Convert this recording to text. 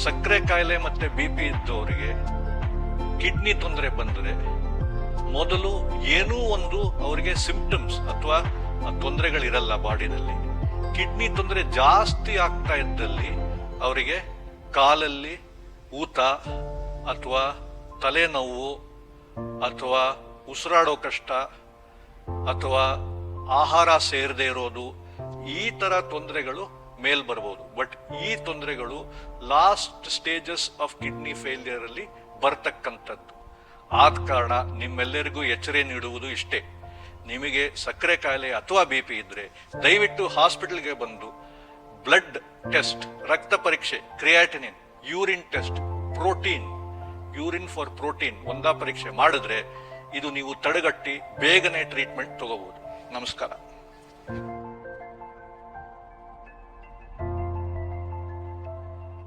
ಸಕ್ಕರೆ ಕಾಯಿಲೆ ಮತ್ತೆ BP ಇದ್ದವರಿಗೆ ಕಿಡ್ನಿ ತೊಂದರೆ ಬಂದರೆ ಮೊದಲು ಏನೂ ಒಂದು ಅವರಿಗೆ ಸಿಂಪ್ಟಮ್ಸ್ ಅಥವಾ ತೊಂದರೆಗಳಿರಲ್ಲ ಬಾಡಿನಲ್ಲಿ. ಕಿಡ್ನಿ ತೊಂದರೆ ಜಾಸ್ತಿ ಆಗ್ತಾ ಇದ್ದಲ್ಲಿ ಅವರಿಗೆ ಕಾಲಲ್ಲಿ ಊತ ಅಥವಾ ತಲೆನೋವು ಅಥವಾ ಉಸಿರಾಡೋ ಕಷ್ಟ ಅಥವಾ ಆಹಾರ ಸೇರದೆ ಇರೋದು, ಈ ತರ ತೊಂದರೆಗಳು ಮೇಲ್ ಬರ್ಬೋದು. ಬಟ್ ಈ ತೊಂದರೆಗಳು last stages of kidney failure ಅಲ್ಲಿ ಬರ್ತಕ್ಕಂಥದ್ದು. ಆದ ಕಾರಣ ನಿಮ್ಮೆಲ್ಲರಿಗೂ ಎಚ್ಚರಿಕೆ ನೀಡುವುದು ಇಷ್ಟೇ: ನಿಮಗೆ ಸಕ್ಕರೆ ಕಾಯಿಲೆ ಅಥವಾ BP ಇದ್ರೆ ದಯವಿಟ್ಟು ಹಾಸ್ಪಿಟಲ್ಗೆ ಬಂದು ಬ್ಲಡ್ ಟೆಸ್ಟ್, ರಕ್ತ ಪರೀಕ್ಷೆ, creatinine, urine test, protein, urine for protein ಒಂದಾ ಪರೀಕ್ಷೆ ಮಾಡಿದ್ರೆ ಇದು ನೀವು ತಡೆಗಟ್ಟಿ ಬೇಗನೆ ಟ್ರೀಟ್ಮೆಂಟ್ ತಗೋಬಹುದು. ನಮಸ್ಕಾರ.